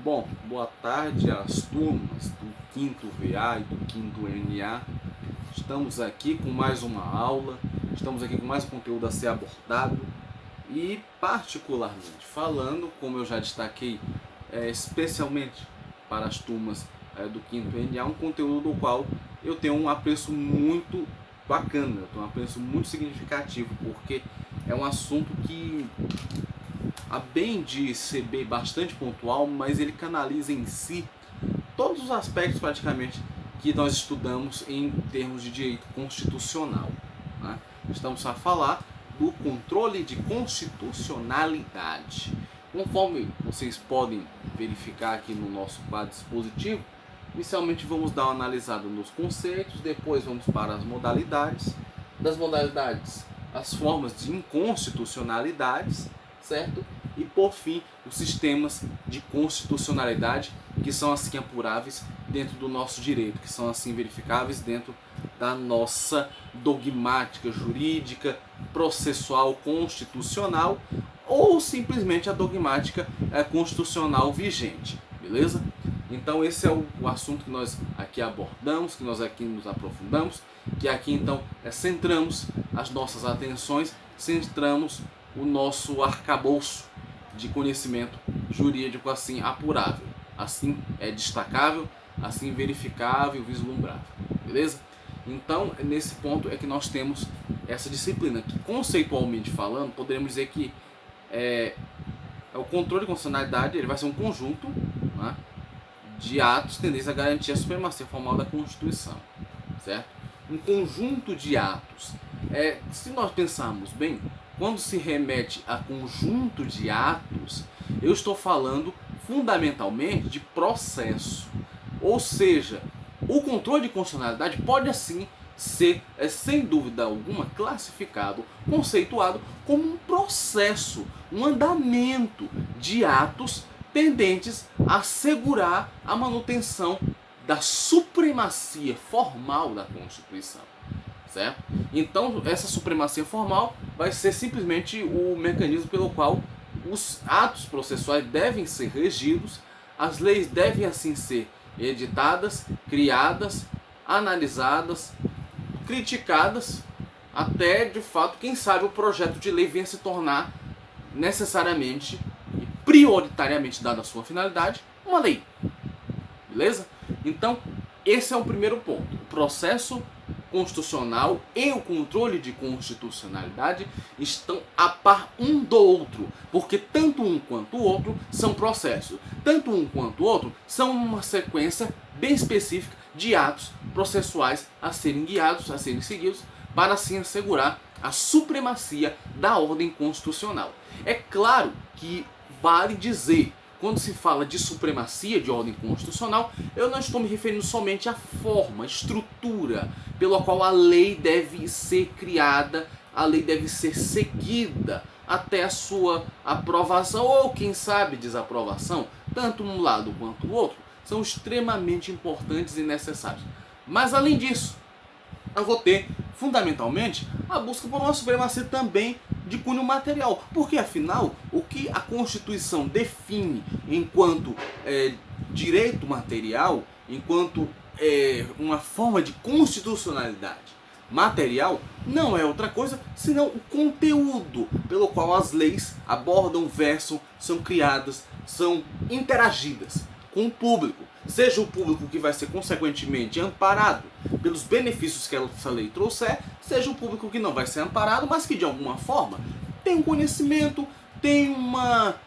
Bom, boa tarde às turmas do 5º VA e do 5º NA. Estamos aqui com mais uma aula, estamos aqui com mais um conteúdo a ser abordado e, particularmente falando, como eu já destaquei, especialmente para as turmas do 5º NA, um conteúdo do qual eu tenho um apreço muito bacana, eu tenho um apreço muito significativo, porque é um assunto que, a bem de ser bastante pontual, mas ele canaliza em si todos os aspectos praticamente que nós estudamos em termos de direito constitucional, né? Estamos a falar do controle de constitucionalidade. Conforme vocês podem verificar aqui no nosso quadro dispositivo, inicialmente vamos dar uma analisada nos conceitos, depois vamos para as modalidades, das modalidades as formas de inconstitucionalidades, certo? E por fim, os sistemas de constitucionalidade, que são assim apuráveis dentro do nosso direito, que são assim verificáveis dentro da nossa dogmática jurídica, processual, constitucional, ou simplesmente a dogmática constitucional vigente, beleza? Então esse é o assunto que nós aqui abordamos, que nós aqui nos aprofundamos, que aqui então centramos as nossas atenções, centramos o nosso arcabouço de conhecimento jurídico assim apurável, assim destacável, assim verificável, vislumbrável, beleza? Então nesse ponto é que nós temos essa disciplina, que conceitualmente falando, poderíamos dizer que o controle de constitucionalidade, ele vai ser um conjunto, né, de atos tendentes a garantir a supremacia formal da Constituição, certo? Um conjunto de atos. Se nós pensarmos bem, quando se remete a conjunto de atos, eu estou falando fundamentalmente de processo. Ou seja, o controle de constitucionalidade pode assim ser, sem dúvida alguma, classificado, conceituado como um processo, um andamento de atos tendentes a assegurar a manutenção da supremacia formal da Constituição, certo? Então, essa supremacia formal vai ser simplesmente o mecanismo pelo qual os atos processuais devem ser regidos, as leis devem assim ser editadas, criadas, analisadas, criticadas, até de fato, quem sabe, o projeto de lei venha se tornar necessariamente e prioritariamente, dada a sua finalidade, uma lei. Beleza? Então, esse é o primeiro ponto. O processo constitucional e o controle de constitucionalidade estão a par um do outro, porque tanto um quanto o outro são processos, tanto um quanto o outro são uma sequência bem específica de atos processuais a serem guiados, a serem seguidos, para assim assegurar a supremacia da ordem constitucional. É claro que vale dizer, quando se fala de supremacia de ordem constitucional, eu não estou me referindo somente à forma, à estrutura pela qual a lei deve ser criada, a lei deve ser seguida até a sua aprovação ou, quem sabe, desaprovação. Tanto um lado quanto o outro são extremamente importantes e necessários. Mas, além disso, eu vou ter, fundamentalmente, a busca por uma supremacia também de cunho material, porque afinal o que a Constituição define enquanto direito material, enquanto uma forma de constitucionalidade material, não é outra coisa senão o conteúdo pelo qual as leis abordam, versam, são criadas, são interagidas com o público, seja o público que vai ser consequentemente amparado pelos benefícios que essa lei trouxer, seja o público que não vai ser amparado, mas que de alguma forma tem um conhecimento, tem uma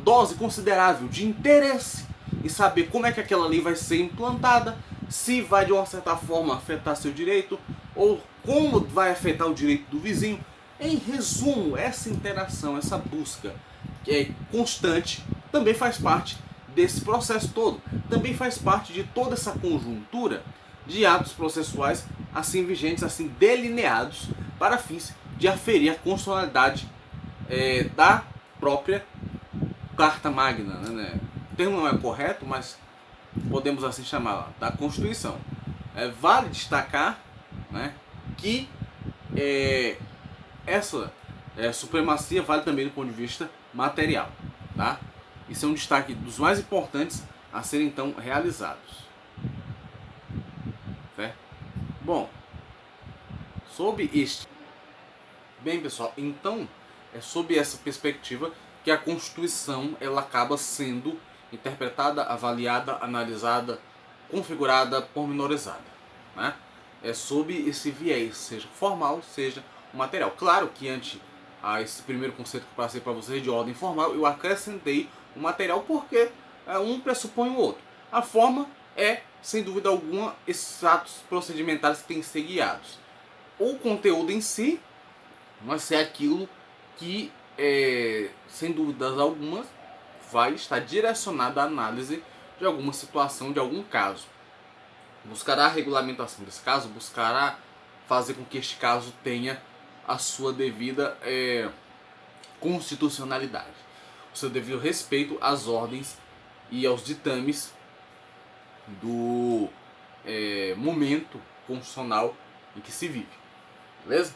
dose considerável de interesse em saber como é que aquela lei vai ser implantada, se vai de uma certa forma afetar seu direito ou como vai afetar o direito do vizinho. Em resumo, essa interação, essa busca que é constante, também faz parte desse processo todo, também faz parte de toda essa conjuntura de atos processuais assim vigentes, assim delineados para fins de aferir a constitucionalidade da própria Carta Magna, né? O termo não é correto, mas podemos assim chamá-la, da Constituição. Vale destacar, né, que essa supremacia vale também do ponto de vista material, tá? Isso é um destaque dos mais importantes a serem então realizados. Certo? Bom, sob este... Bem, pessoal, então é sob essa perspectiva que a Constituição ela acaba sendo interpretada, avaliada, analisada, configurada, pormenorizada, né? É sob esse viés, seja formal, seja material. Claro que ante a esse primeiro conceito que eu passei para vocês de ordem formal, eu acrescentei o material porque um pressupõe o outro. A forma é, sem dúvida alguma, esses atos procedimentais que têm que ser guiados. O conteúdo em si, mas é aquilo que, sem dúvidas algumas, vai estar direcionado à análise de alguma situação, de algum caso. Buscará a regulamentação desse caso, buscará fazer com que este caso tenha a sua devida constitucionalidade, o seu devido respeito às ordens e aos ditames do momento constitucional em que se vive. Beleza?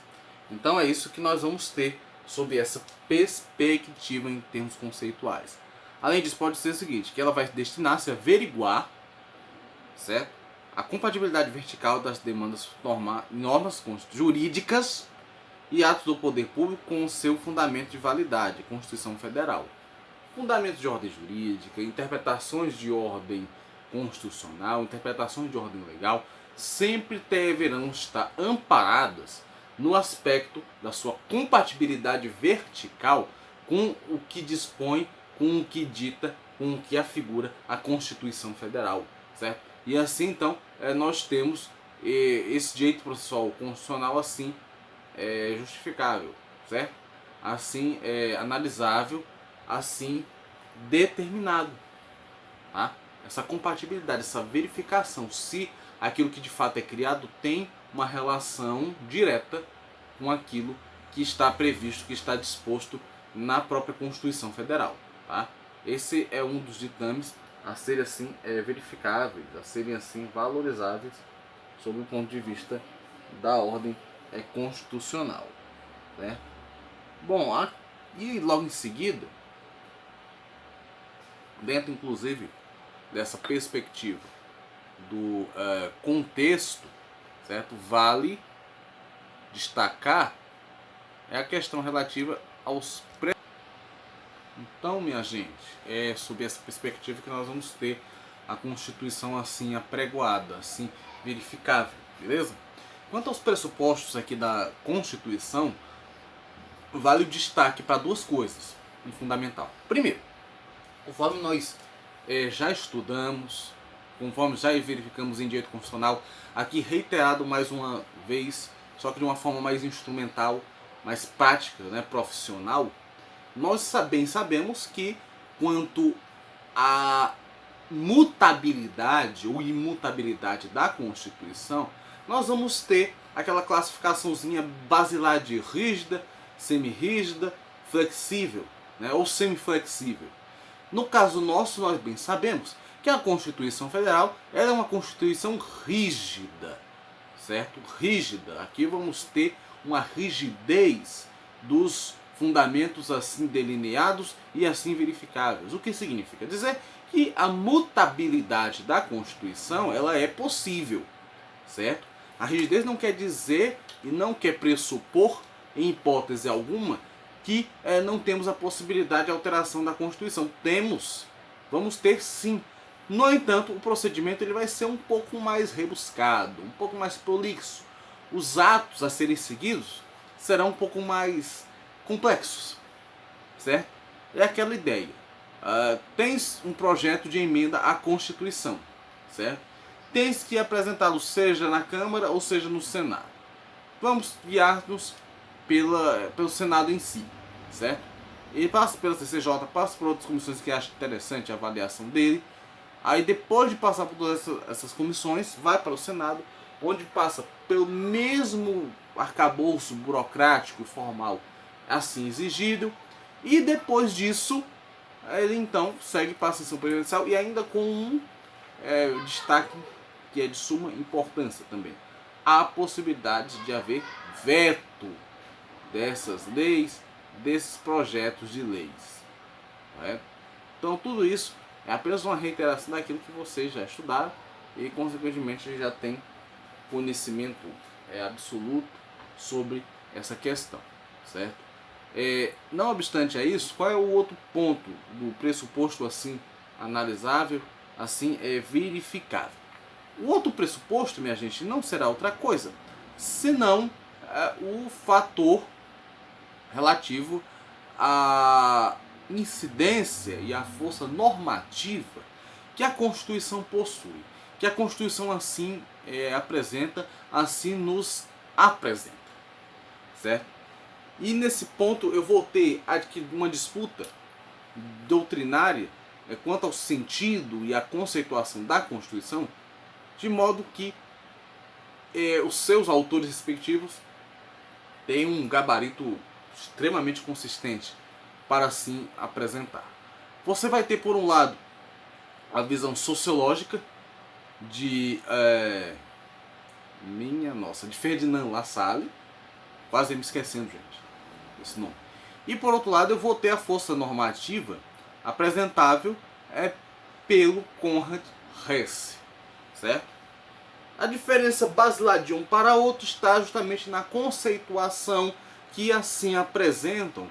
Então é isso que nós vamos ter sob essa perspectiva em termos conceituais. Além disso, pode ser o seguinte, que ela vai destinar-se a averiguar, certo, a compatibilidade vertical das demandas normas jurídicas e atos do poder público com o seu fundamento de validade, Constituição Federal. Fundamentos de ordem jurídica, interpretações de ordem constitucional, interpretações de ordem legal, sempre deverão estar amparadas no aspecto da sua compatibilidade vertical com o que dispõe, com o que dita, com o que afigura a Constituição Federal, certo? E assim, então, nós temos esse direito processual constitucional assim justificável, certo? Assim analisável, assim determinado, tá? Essa compatibilidade, essa verificação se aquilo que de fato é criado tem uma relação direta com aquilo que está previsto, que está disposto na própria Constituição Federal, tá? Esse é um dos ditames a serem assim verificáveis, a serem assim valorizáveis sob o ponto de vista da ordem constitucional, né? Bom, e logo em seguida, dentro inclusive dessa perspectiva do contexto, certo? Vale destacar a questão relativa aos Então, minha gente, é sob essa perspectiva que nós vamos ter a Constituição assim apregoada, assim verificável, beleza? Quanto aos pressupostos aqui da Constituição, vale o destaque para duas coisas fundamental. Primeiro, conforme nós já estudamos, conforme já verificamos em direito constitucional, aqui reiterado mais uma vez, só que de uma forma mais instrumental, mais prática, né, profissional, nós bem sabemos que quanto à mutabilidade ou imutabilidade da Constituição, nós vamos ter aquela classificaçãozinha basilar de rígida, semirrígida, flexível, né, ou semiflexível. No caso nosso, nós bem sabemos que a Constituição Federal ela é uma Constituição rígida, certo? Rígida. Aqui vamos ter uma rigidez dos fundamentos assim delineados e assim verificáveis. O que significa dizer que a mutabilidade da Constituição ela é possível, certo? A rigidez não quer dizer e não quer pressupor, em hipótese alguma, que não temos a possibilidade de alteração da Constituição. Vamos ter sim. No entanto, o procedimento ele vai ser um pouco mais rebuscado, um pouco mais prolixo. Os atos a serem seguidos serão um pouco mais complexos, certo? É aquela ideia. Tens um projeto de emenda à Constituição, certo? Tens que apresentá-lo seja na Câmara ou seja no Senado. Vamos guiar-nos pelo Senado em si, certo? Ele passa pela CCJ, passa por outras comissões que acham interessante a avaliação dele. Aí depois de passar por todas essas comissões, vai para o Senado, onde passa pelo mesmo arcabouço burocrático e formal assim exigido. E depois disso, ele então segue para a sessão presidencial e ainda com um destaque que é de suma importância também. Há a possibilidade de haver veto dessas leis, desses projetos de leis. Não é? Então tudo isso é apenas uma reiteração daquilo que vocês já estudaram e consequentemente já tem conhecimento absoluto sobre essa questão, certo? Não obstante a isso, qual é o outro ponto do pressuposto assim analisável, assim verificável? O outro pressuposto, minha gente, não será outra coisa senão o fator relativo à incidência e à força normativa que a Constituição possui, que a Constituição assim apresenta, assim nos apresenta, certo? E nesse ponto eu vou ter uma disputa doutrinária quanto ao sentido e à conceituação da Constituição, de modo que os seus autores respectivos têm um gabarito extremamente consistente para assim apresentar. Você vai ter, por um lado, a visão sociológica de de Ferdinand Lassalle, quase me esquecendo, gente, esse nome. E por outro lado, eu vou ter a força normativa apresentável pelo Konrad Hesse, certo? A diferença basilar de um para outro está justamente na conceituação que assim apresentam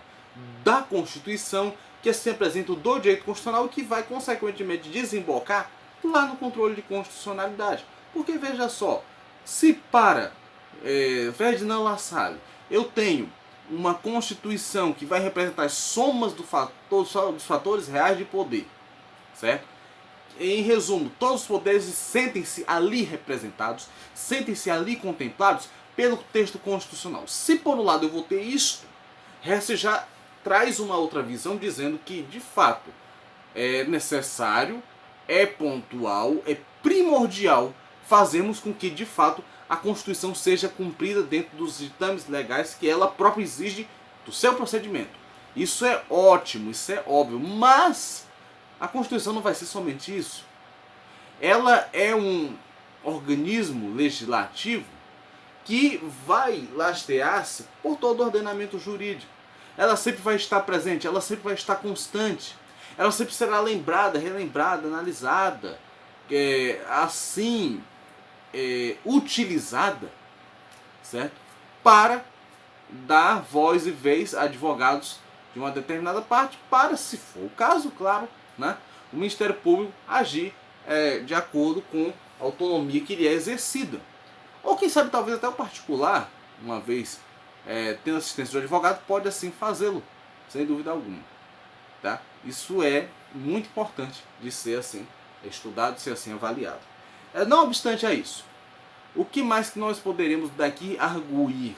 da Constituição, que assim apresentam do direito constitucional e que vai consequentemente desembocar lá no controle de constitucionalidade. Porque veja só, se para Ferdinand Lassalle eu tenho uma Constituição que vai representar as somas dos fatores reais de poder, certo? Em resumo, todos os poderes sentem-se ali representados, sentem-se ali contemplados pelo texto constitucional. Se por um lado eu vou ter isto, Hesse já traz uma outra visão dizendo que de fato é necessário, é pontual, é primordial fazermos com que de fato a Constituição seja cumprida dentro dos ditames legais que ela própria exige do seu procedimento. Isso é ótimo, isso é óbvio, mas a Constituição não vai ser somente isso. Ela é um organismo legislativo que vai lastrear-se por todo o ordenamento jurídico. Ela sempre vai estar presente, ela sempre vai estar constante. Ela sempre será lembrada, relembrada, analisada, utilizada, certo? Para dar voz e vez a advogados de uma determinada parte, para, se for o caso, claro, né, o Ministério Público agir de acordo com a autonomia que lhe é exercida. Ou quem sabe talvez até o particular, uma vez tendo assistência do advogado, pode assim fazê-lo, sem dúvida alguma. Tá? Isso é muito importante de ser assim estudado, de ser assim avaliado. Não obstante a isso, o que mais que nós poderemos daqui arguir?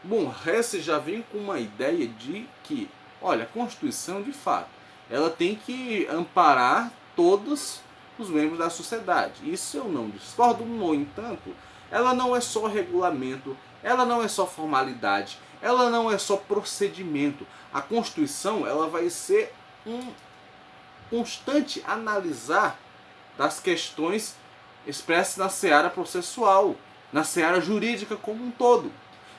Bom, Hesse já vem com uma ideia de que, olha, a Constituição de fato, ela tem que amparar todos os membros da sociedade. Isso eu não discordo, no entanto, ela não é só regulamento, ela não é só formalidade, ela não é só procedimento. A Constituição ela vai ser um constante analisar das questões expressas na seara processual, na seara jurídica como um todo.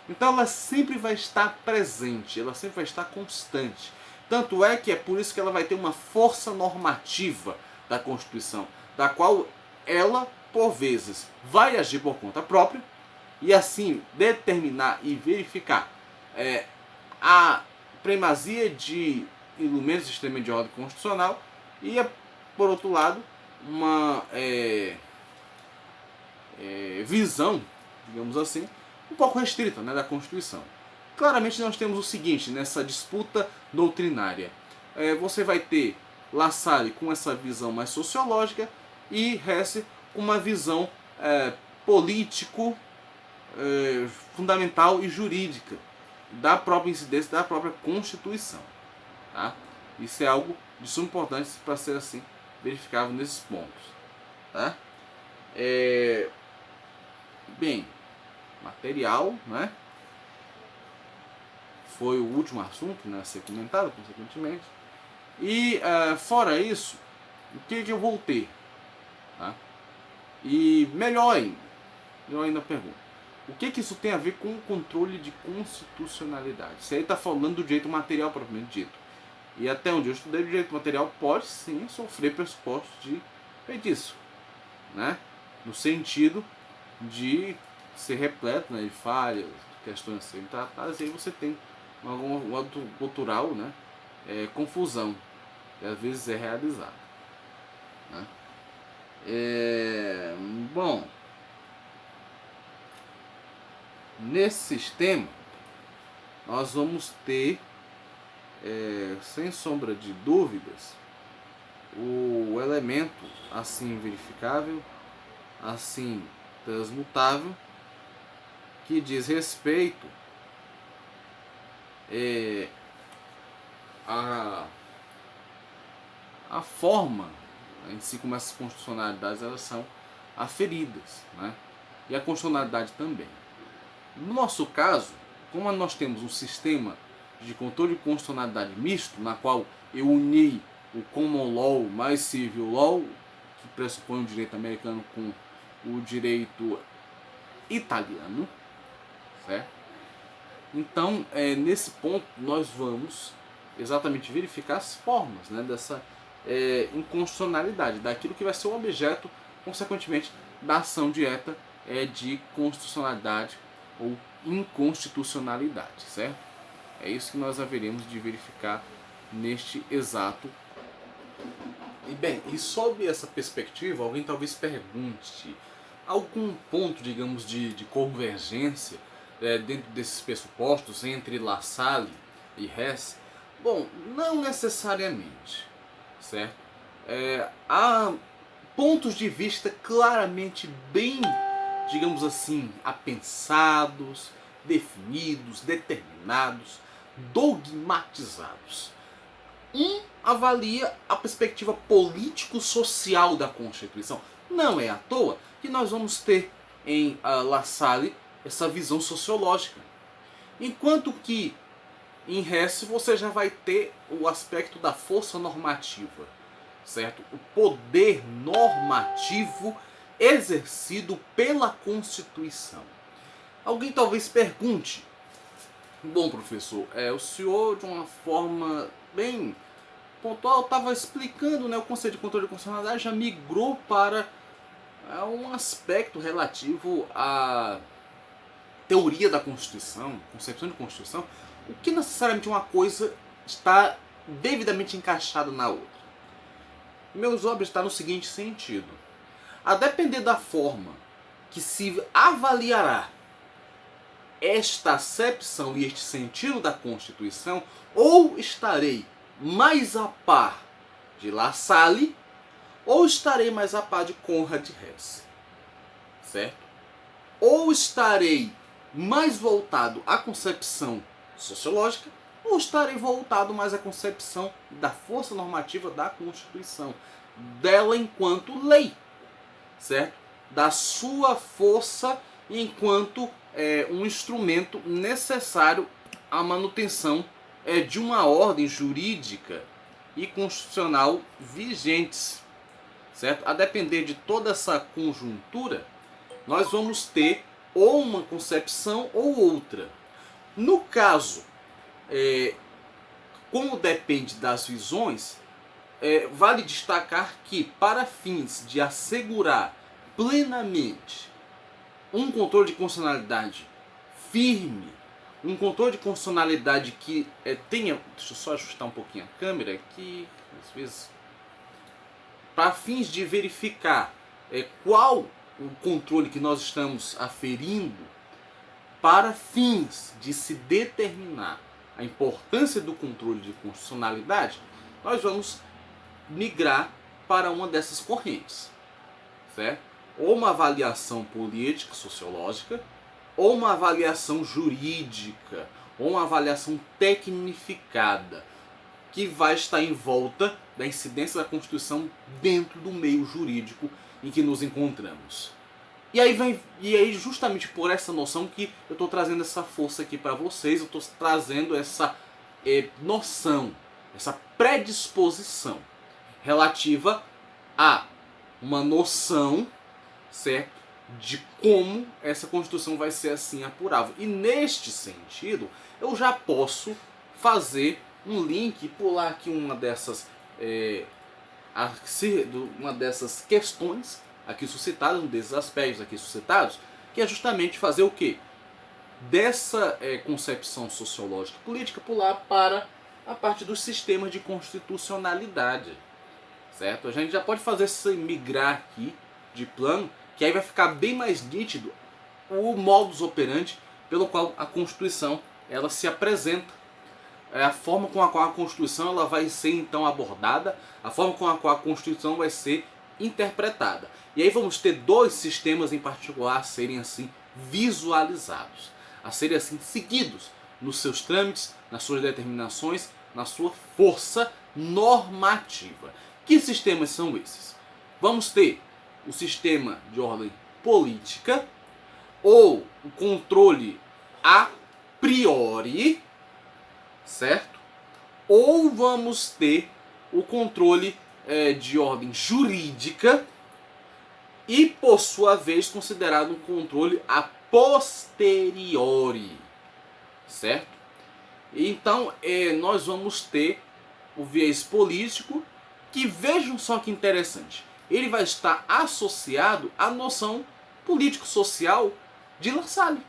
Então ela sempre vai estar presente, ela sempre vai estar constante. Tanto é que é por isso que ela vai ter uma força normativa da Constituição, da qual ela, por vezes, vai agir por conta própria e assim determinar e verificar a primazia de elementos do sistema de ordem constitucional e, por outro lado, uma visão, digamos assim, um pouco restrita, né, da Constituição. Claramente nós temos o seguinte nessa disputa doutrinária. Você vai ter Lassalle com essa visão mais sociológica e Hesse com uma visão político, fundamental e jurídica da própria incidência da própria Constituição. Tá? Isso é algo de suma importância para ser assim verificável nesses pontos. Tá? Bem, material, né? Foi o último assunto, né, a ser comentado, consequentemente. E fora isso, o que eu vou ter? Tá? E melhor ainda a pergunta. O que isso tem a ver com o controle de constitucionalidade? Isso aí está falando do direito material propriamente dito. E até onde eu estudei, o direito material pode sim sofrer pressupostos de feitiço, né? No sentido de ser repleto, né, de falhas, de questões a serem tratadas, e aí você tem um ato cultural, né, confusão, que às vezes é realizada, né? Bom, nesse sistema nós vamos ter, sem sombra de dúvidas, o elemento assim verificável, assim transmutável, que diz respeito a forma em si, como essas constitucionalidades elas são aferidas, né? E a constitucionalidade também. No nosso caso, como nós temos um sistema de controle de constitucionalidade misto, na qual eu uni o Common Law mais Civil Law, que pressupõe o direito americano com o direito italiano, certo? Então, nesse ponto, nós vamos exatamente verificar as formas, né, dessa inconstitucionalidade, daquilo que vai ser o objeto, consequentemente, da ação direta de constitucionalidade ou inconstitucionalidade, certo? É isso que nós haveremos de verificar neste exato. E bem, e sob essa perspectiva, alguém talvez pergunte algum ponto, digamos, de convergência dentro desses pressupostos entre La Salle e Hess? Bom, não necessariamente, certo? Há pontos de vista claramente bem, digamos assim, apensados, definidos, determinados, dogmatizados. Um avalia a perspectiva político-social da Constituição. Não é à toa que nós vamos ter em La Salle essa visão sociológica. Enquanto que em Hess você já vai ter o aspecto da força normativa, certo? O poder normativo exercido pela Constituição. Alguém talvez pergunte: bom, professor, o senhor de uma forma bem pontual estava explicando, né, o conceito de controle de constitucionalidade, já migrou para um aspecto relativo à teoria da Constituição, concepção de Constituição, o que necessariamente uma coisa está devidamente encaixada na outra. Meus obras está no seguinte sentido: a depender da forma que se avaliará esta acepção e este sentido da Constituição, ou estarei mais a par de La Salle, ou estarei mais a par de Conrad Hess, certo? Ou estarei mais voltado à concepção sociológica, ou estarei voltado mais à concepção da força normativa da Constituição, dela enquanto lei, certo? Da sua força enquanto um instrumento necessário à manutenção de uma ordem jurídica e constitucional vigentes, certo? A depender de toda essa conjuntura, nós vamos ter ou uma concepção ou outra. No caso, como depende das visões, vale destacar que, para fins de assegurar plenamente um controle de constitucionalidade firme, um controle de constitucionalidade que tenha... Deixa eu só ajustar um pouquinho a câmera aqui, às vezes, para fins de verificar qual o controle que nós estamos aferindo, para fins de se determinar a importância do controle de constitucionalidade, nós vamos migrar para uma dessas correntes, certo? Ou uma avaliação política, sociológica, ou uma avaliação jurídica, ou uma avaliação tecnificada, que vai estar em volta da incidência da Constituição dentro do meio jurídico em que nos encontramos. E aí justamente por essa noção que eu estou trazendo essa força aqui para vocês, eu estou trazendo essa noção, essa predisposição relativa a uma noção, certo, de como essa Constituição vai ser assim apurável. E neste sentido, eu já posso fazer um link e pular aqui uma dessas questões aqui suscitadas, um desses aspectos aqui suscitados, que é justamente fazer o quê? Dessa concepção sociológica e política pular para a parte dos sistemas de constitucionalidade, certo? A gente já pode fazer esse migrar aqui de plano, que aí vai ficar bem mais nítido o modus operandi pelo qual a Constituição ela se apresenta, a forma com a qual a Constituição ela vai ser então abordada, a forma com a qual a Constituição vai ser interpretada. E aí vamos ter dois sistemas em particular a serem assim visualizados, a serem assim seguidos nos seus trâmites, nas suas determinações, na sua força normativa. Que sistemas são esses? Vamos ter o sistema de ordem política, ou o controle a priori, certo? Ou vamos ter o controle de ordem jurídica e, por sua vez, considerado um controle a posteriori, certo? Então, nós vamos ter o viés político, que vejam só que interessante, ele vai estar associado à noção político-social de La Salle,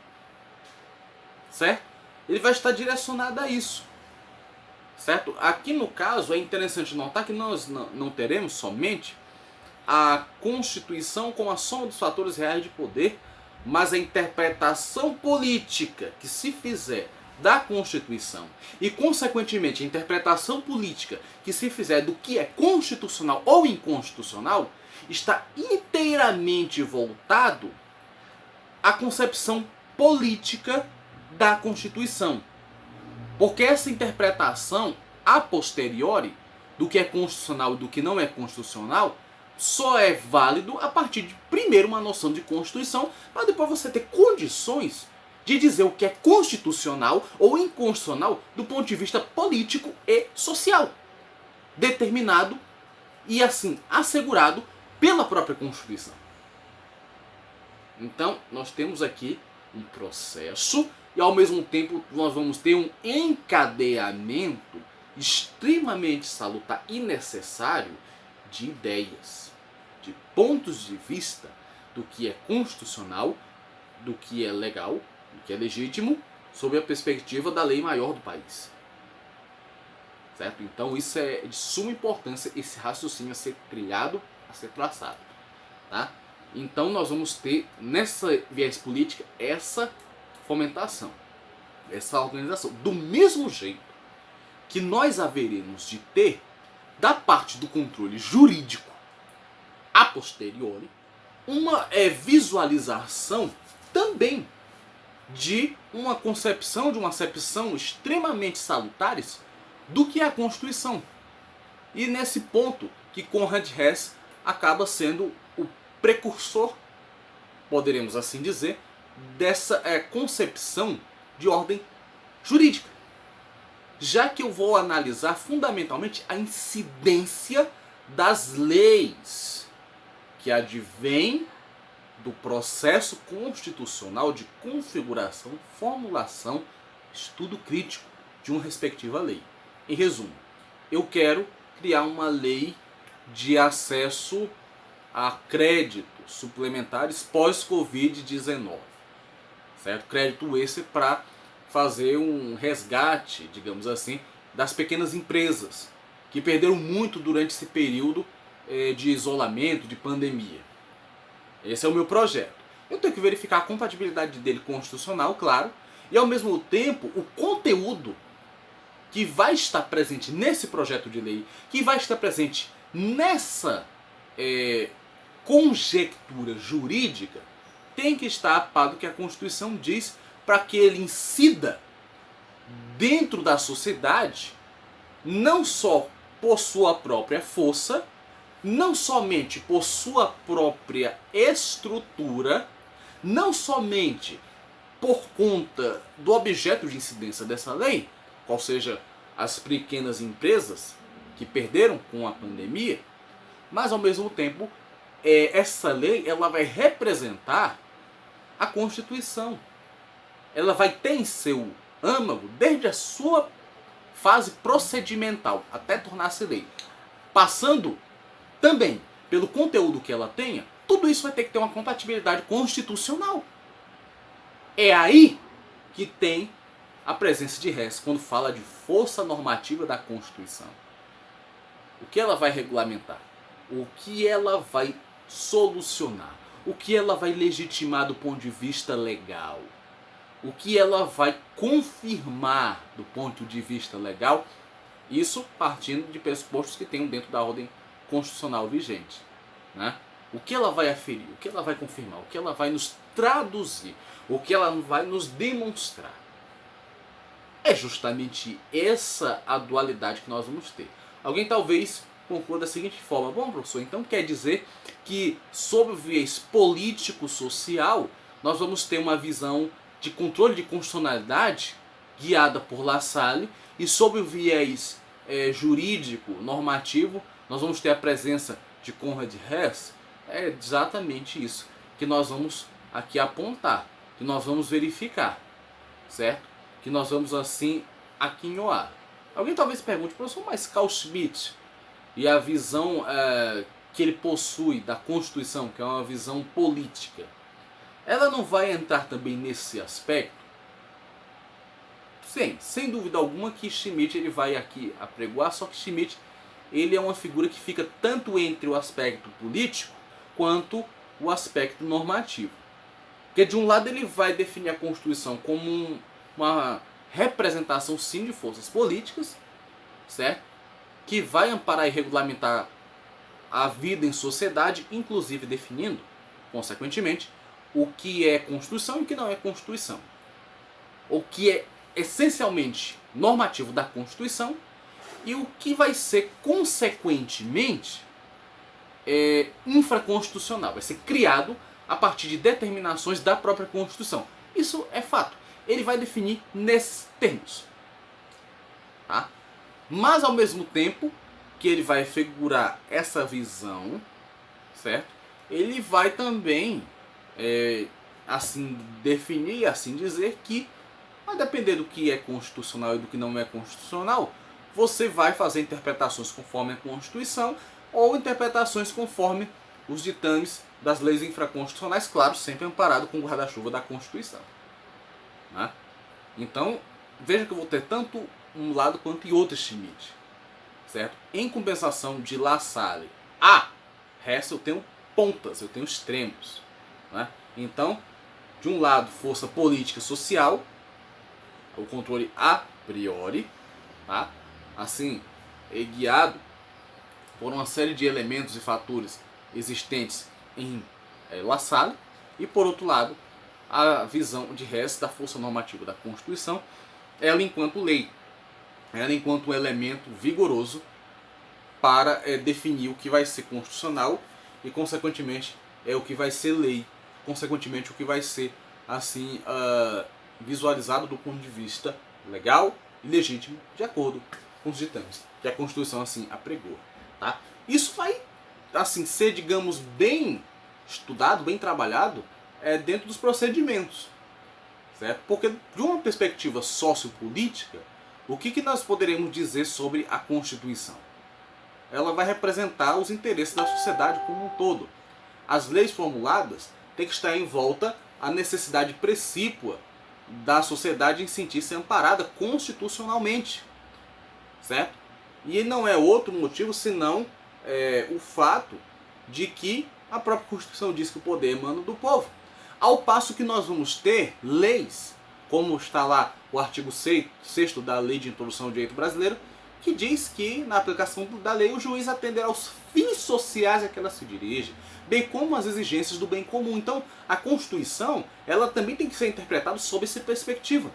certo? Ele vai estar direcionado a isso, certo? Aqui no caso é interessante notar que nós não teremos somente a Constituição como a soma dos fatores reais de poder, mas a interpretação política que se fizer da Constituição e, consequentemente, a interpretação política que se fizer do que é constitucional ou inconstitucional está inteiramente voltado à concepção política da Constituição. Porque essa interpretação a posteriori do que é constitucional e do que não é constitucional só é válido a partir de, primeiro, uma noção de Constituição, para depois você ter condições de dizer o que é constitucional ou inconstitucional do ponto de vista político e social, determinado e, assim, assegurado pela própria Constituição. Então, nós temos aqui um processo e, ao mesmo tempo, nós vamos ter um encadeamento extremamente salutar e necessário de ideias, de pontos de vista do que é constitucional, do que é legal, do que é legítimo, sob a perspectiva da lei maior do país. Certo? Então isso é de suma importância, esse raciocínio a ser trilhado, a ser traçado. Tá? Então nós vamos ter nessa viés política essa fomentação, essa organização. Do mesmo jeito que nós haveremos de ter da parte do controle jurídico a posteriori uma visualização também de uma concepção, de uma acepção extremamente salutares do que é a Constituição. E nesse ponto que Conrad Hess acaba sendo o precursor, poderemos assim dizer, dessa concepção de ordem jurídica. Já que eu vou analisar fundamentalmente a incidência das leis que advêm do processo constitucional de configuração, formulação, estudo crítico de uma respectiva lei. Em resumo, eu quero criar uma lei de acesso a créditos suplementares pós-Covid-19. Certo? Crédito esse para fazer um resgate, digamos assim, das pequenas empresas que perderam muito durante esse período de isolamento, de pandemia. Esse é o meu projeto. Eu tenho que verificar a compatibilidade dele constitucional, claro, e ao mesmo tempo o conteúdo que vai estar presente nesse projeto de lei, que vai estar presente nessa conjectura jurídica, tem que estar a par do que a Constituição diz para que ele incida dentro da sociedade, não só por sua própria força, não somente por sua própria estrutura, não somente por conta do objeto de incidência dessa lei, qual seja as pequenas empresas que perderam com a pandemia, mas ao mesmo tempo essa lei ela vai representar a Constituição. Ela vai ter em seu âmago, desde a sua fase procedimental até tornar-se lei, passando também pelo conteúdo que ela tenha, tudo isso vai ter que ter uma compatibilidade constitucional. É aí que tem a presença de res quando fala de força normativa da Constituição. O que ela vai regulamentar? O que ela vai solucionar? O que ela vai legitimar do ponto de vista legal? O que ela vai confirmar do ponto de vista legal? Isso partindo de pressupostos que tenham dentro da ordem constitucional vigente, né? O que ela vai aferir? O que ela vai confirmar? O que ela vai nos traduzir? O que ela vai nos demonstrar? É justamente essa a dualidade que nós vamos ter. Alguém talvez conclua da seguinte forma: bom, professor, então quer dizer que sob o viés político-social nós vamos ter uma visão de controle de constitucionalidade guiada por La Salle, e sob o viés jurídico, normativo, nós vamos ter a presença de Conrad Hess? É exatamente isso que nós vamos aqui apontar, que nós vamos verificar, certo? Que nós vamos assim aquinhoar. Alguém talvez pergunte: professor, mas Carl Schmitt e a visão que ele possui da Constituição, que é uma visão política, ela não vai entrar também nesse aspecto? Sim, sem dúvida alguma que Schmitt ele vai aqui apregoar, só que Schmitt ele é uma figura que fica tanto entre o aspecto político quanto o aspecto normativo. Porque de um lado ele vai definir a Constituição como uma representação sim de forças políticas, certo? Que vai amparar e regulamentar a vida em sociedade, inclusive definindo, consequentemente, o que é Constituição e o que não é Constituição. O que é essencialmente normativo da Constituição e o que vai ser, consequentemente, infraconstitucional. Vai ser criado a partir de determinações da própria Constituição. Isso é fato. Ele vai definir nesses termos. Tá? Mas, ao mesmo tempo que ele vai figurar essa visão, certo? Ele vai também assim definir, assim dizer que, a depender do que é constitucional e do que não é constitucional, você vai fazer interpretações conforme a Constituição ou interpretações conforme os ditames das leis infraconstitucionais, claro, sempre amparado com o guarda-chuva da Constituição. Né? Então, veja que eu vou ter tanto um lado quanto e outro Schmitt, certo? Em compensação de La Salle a Hess, eu tenho pontas, eu tenho extremos. Né? Então, de um lado, força política e social, o controle a priori, tá? Assim, é guiado por uma série de elementos e fatores existentes em La Salle, e por outro lado, a visão de Hess da força normativa da Constituição, ela enquanto lei, ela enquanto um elemento vigoroso para definir o que vai ser constitucional e, consequentemente, o que vai ser lei, consequentemente, o que vai ser assim visualizado do ponto de vista legal e legítimo, de acordo com os ditames que a Constituição assim apregou. Tá? Isso vai assim ser, digamos, bem estudado, bem trabalhado dentro dos procedimentos, certo? Porque de uma perspectiva sociopolítica, o que nós poderemos dizer sobre a Constituição? Ela vai representar os interesses da sociedade como um todo. As leis formuladas têm que estar em volta à necessidade precípua da sociedade em sentir-se amparada constitucionalmente, certo? E não é outro motivo senão o fato de que a própria Constituição diz que o poder emana do povo. Ao passo que nós vamos ter leis, como está lá o artigo 6º da Lei de Introdução ao Direito Brasileiro, que diz que, na aplicação da lei, o juiz atenderá aos fins sociais a que ela se dirige, bem como as exigências do bem comum. Então, a Constituição, ela também tem que ser interpretada sob essa perspectiva,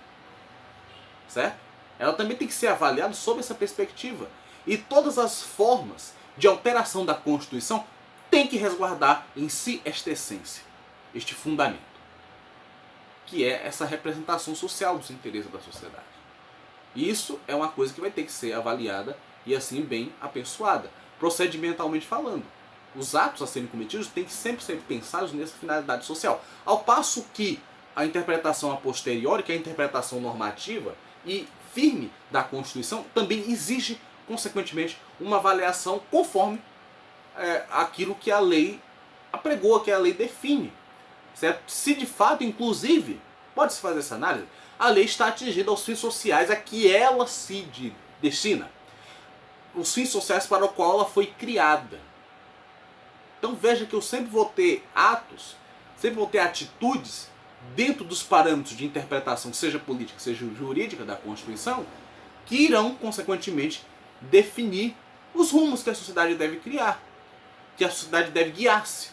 certo? Ela também tem que ser avaliada sob essa perspectiva. E todas as formas de alteração da Constituição têm que resguardar em si esta essência, este fundamento, que é essa representação social dos interesses da sociedade. Isso é uma coisa que vai ter que ser avaliada e assim bem apessoada, procedimentalmente falando. Os atos a serem cometidos têm que sempre ser pensados nessa finalidade social. Ao passo que a interpretação a posteriori, que é a interpretação normativa, e firme da Constituição também exige, consequentemente, uma avaliação conforme aquilo que a lei apregou, que a lei define. Certo? Se de fato, inclusive, pode-se fazer essa análise, a lei está atingindo aos fins sociais a que ela se destina. Os fins sociais para o qual ela foi criada. Então veja que eu sempre vou ter atos, sempre vou ter atitudes dentro dos parâmetros de interpretação, seja política, seja jurídica da Constituição, que irão, consequentemente, definir os rumos que a sociedade deve criar, que a sociedade deve guiar-se.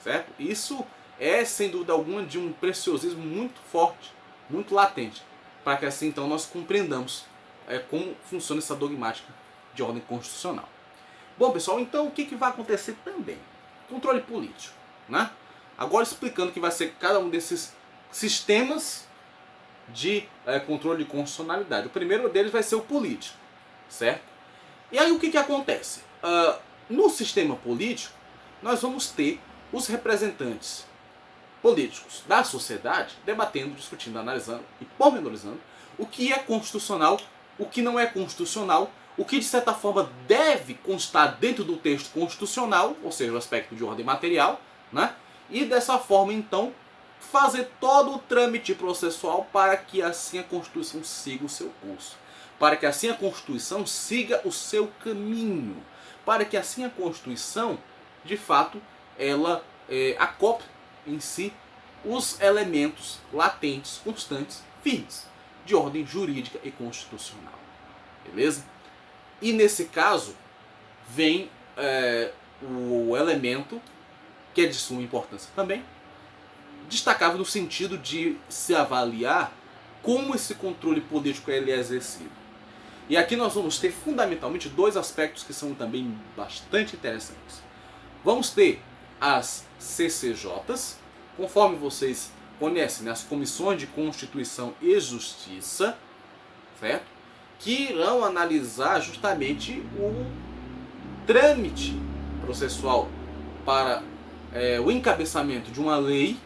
Certo? Isso é, sem dúvida alguma, de um preciosismo muito forte, muito latente, para que assim então nós compreendamos como funciona essa dogmática de ordem constitucional. Bom, pessoal, então o que vai acontecer também? Controle político, né? Agora explicando o que vai ser cada um desses sistemas de controle de constitucionalidade. O primeiro deles vai ser o político, certo? E aí o que acontece? No sistema político, nós vamos ter os representantes políticos da sociedade debatendo, discutindo, analisando e pormenorizando o que é constitucional, o que não é constitucional, o que de certa forma deve constar dentro do texto constitucional, ou seja, o aspecto de ordem material, né? E dessa forma então fazer todo o trâmite processual para que assim a Constituição siga o seu curso, para que assim a Constituição siga o seu caminho, para que assim a Constituição, de fato, ela acople em si os elementos latentes, constantes, firmes, de ordem jurídica e constitucional. Beleza? E nesse caso, vem o elemento, que é de suma importância também, destacável no sentido de se avaliar como esse controle político ele é exercido. E aqui nós vamos ter fundamentalmente dois aspectos que são também bastante interessantes. Vamos ter as CCJs, conforme vocês conhecem, né, as Comissões de Constituição e Justiça, certo? Que irão analisar justamente o trâmite processual para o encabeçamento de uma lei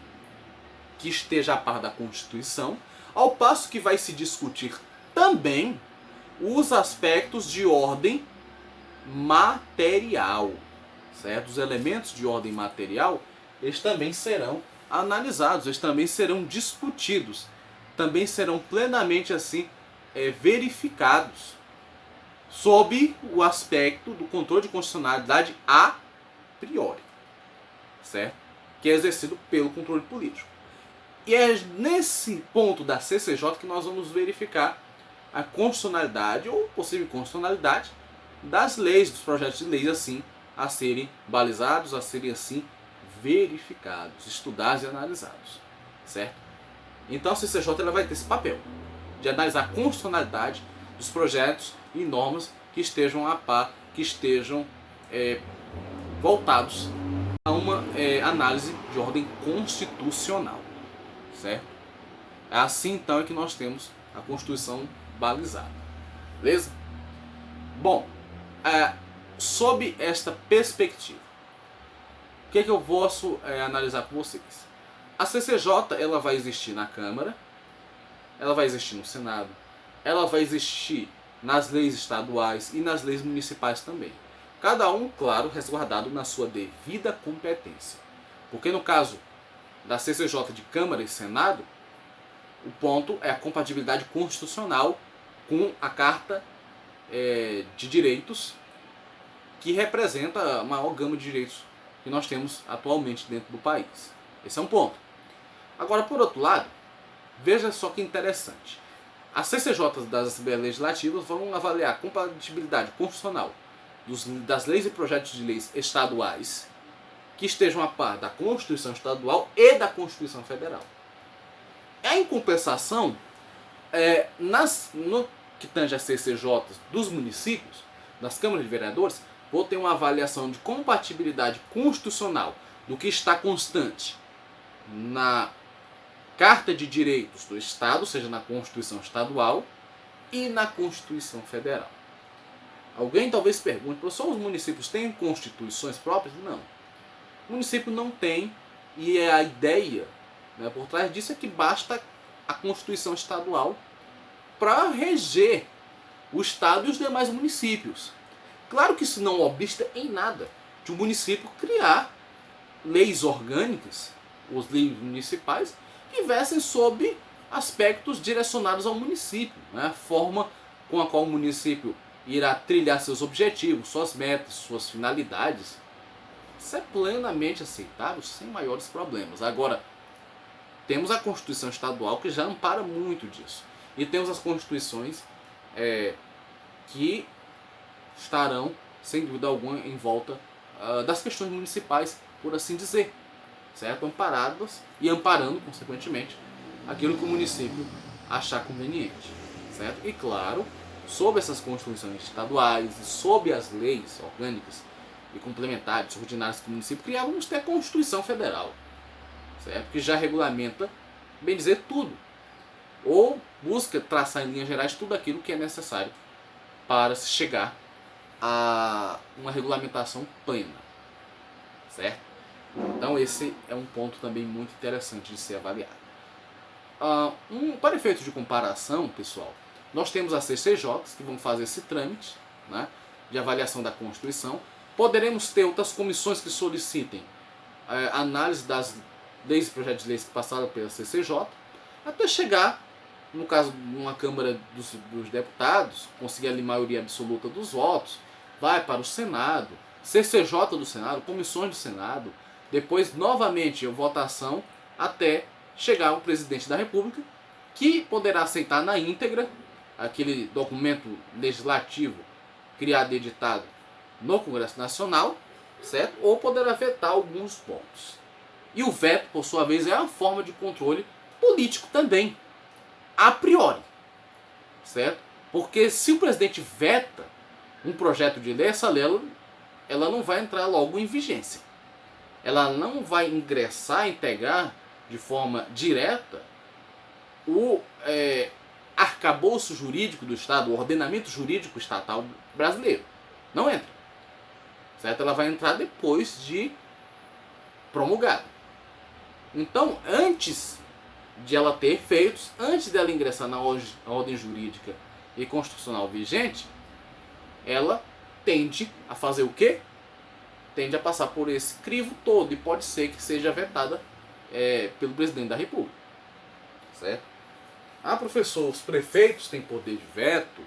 que esteja a par da Constituição, ao passo que vai se discutir também os aspectos de ordem material, certo? Os elementos de ordem material, eles também serão analisados, eles também serão discutidos, também serão plenamente assim verificados sob o aspecto do controle de constitucionalidade a priori, certo? Que é exercido pelo controle político. E é nesse ponto da CCJ que nós vamos verificar a constitucionalidade ou possível constitucionalidade das leis, dos projetos de leis assim a serem balizados, a serem assim verificados, estudados e analisados, certo? Então a CCJ ela vai ter esse papel de analisar a constitucionalidade dos projetos e normas que estejam a par, que estejam voltados a uma análise de ordem constitucional, certo? Assim então é que nós temos a Constituição balizada, beleza? Bom, sob esta perspectiva, o que eu posso analisar com vocês? A CCJ ela vai existir na Câmara, ela vai existir no Senado, ela vai existir nas leis estaduais e nas leis municipais também. Cada um, claro, resguardado na sua devida competência. Porque no caso da CCJ de Câmara e Senado, o ponto é a compatibilidade constitucional com a Carta de Direitos, que representa a maior gama de direitos que nós temos atualmente dentro do país. Esse é um ponto. Agora, por outro lado, veja só que interessante. As CCJs das Assembleias Legislativas vão avaliar a compatibilidade constitucional das leis e projetos de leis estaduais que estejam a par da Constituição Estadual e da Constituição Federal. Em compensação, no que tange as CCJs dos municípios, das câmaras de vereadores, vou ter uma avaliação de compatibilidade constitucional do que está constante na Carta de Direitos do Estado, ou seja, na Constituição Estadual e na Constituição Federal. Alguém talvez pergunte, professor, os municípios têm constituições próprias? Não. O município não tem, e a ideia por trás disso é que basta a Constituição Estadual para reger o estado e os demais municípios. Claro que isso não obsta em nada de um município criar leis orgânicas, os leis municipais, que versem sob aspectos direcionados ao município, né? A forma com a qual o município irá trilhar seus objetivos, suas metas, suas finalidades. Isso é plenamente aceitável, sem maiores problemas. Agora, temos a Constituição Estadual que já ampara muito disso. E temos as constituições que estarão, sem dúvida alguma, em volta das questões municipais, por assim dizer, certo? Amparadas e amparando, consequentemente, aquilo que o município achar conveniente, certo? E claro, sob essas constituições estaduais e sob as leis orgânicas e complementares, ordinárias que o município criar, vamos ter a Constituição Federal, certo? Que já regulamenta, bem dizer, tudo, ou busca traçar em linhas gerais tudo aquilo que é necessário para se chegar a uma regulamentação plena, certo? Então esse é um ponto também muito interessante de ser avaliado. Para efeitos de comparação, pessoal, nós temos as CCJs que vão fazer esse trâmite, né, de avaliação da Constituição. Poderemos ter outras comissões que solicitem análise das leis e projetos de leis que passaram pela CCJ, até chegar, no caso de uma Câmara dos Deputados, conseguir ali maioria absoluta dos votos, vai para o Senado, CCJ do Senado, comissões do Senado, depois novamente a votação até chegar ao presidente da República, que poderá aceitar na íntegra aquele documento legislativo criado e editado no Congresso Nacional, certo? Ou poderá vetar alguns pontos. E o veto, por sua vez, é uma forma de controle político também, a priori, certo? Porque se o presidente veta um projeto de lei, essa lei ela não vai entrar logo em vigência. Ela não vai ingressar, integrar de forma direta o arcabouço jurídico do Estado, o ordenamento jurídico estatal brasileiro. Não entra. Certo? Ela vai entrar depois de promulgada. Então, antes de ela ter efeitos, antes dela ingressar na ordem jurídica e constitucional vigente, ela tende a fazer o quê? Tende a passar por esse crivo todo e pode ser que seja vetada pelo presidente da República. Certo? Professor, os prefeitos têm poder de veto,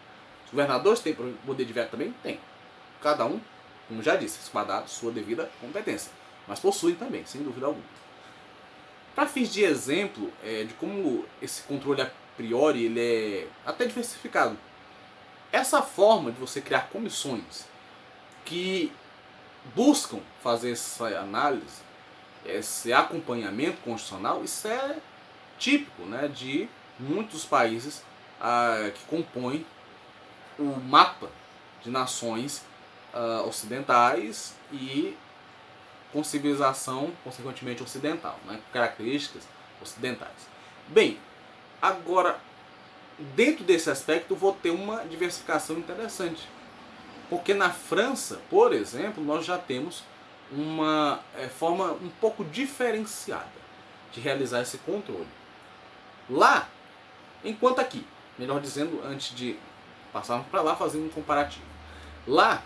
os governadores têm poder de veto também? Tem. Cada um, como já disse, esquadrado sua devida competência, mas possuem também, sem dúvida alguma. Para fins de exemplo de como esse controle a priori ele é até diversificado, essa forma de você criar comissões que buscam fazer essa análise, esse acompanhamento constitucional, isso é típico, né, de muitos países que compõem o mapa de nações ocidentais e com civilização consequentemente ocidental, né, com características ocidentais. Bem, agora, dentro desse aspecto, vou ter uma diversificação interessante. Porque na França, por exemplo, nós já temos uma forma um pouco diferenciada de realizar esse controle. Lá, enquanto aqui, melhor dizendo, antes de passarmos para lá, fazendo um comparativo. Lá,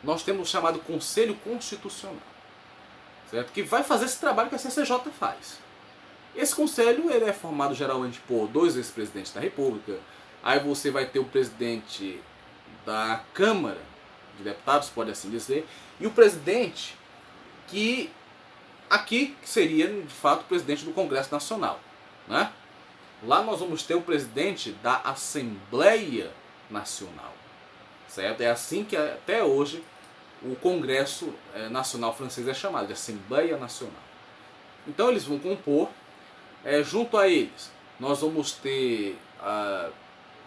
nós temos o chamado Conselho Constitucional, certo? Que vai fazer esse trabalho que a CCJ faz. Esse conselho ele é formado geralmente por 2 ex-presidentes da República, aí você vai ter o presidente da Câmara de Deputados, pode assim dizer, e o presidente que aqui seria de fato o presidente do Congresso Nacional, né? Lá nós vamos ter o presidente da Assembleia Nacional, certo? É assim que até hoje o Congresso Nacional francês é chamado, de Assembleia Nacional. Então eles vão compor, junto a eles, nós vamos ter,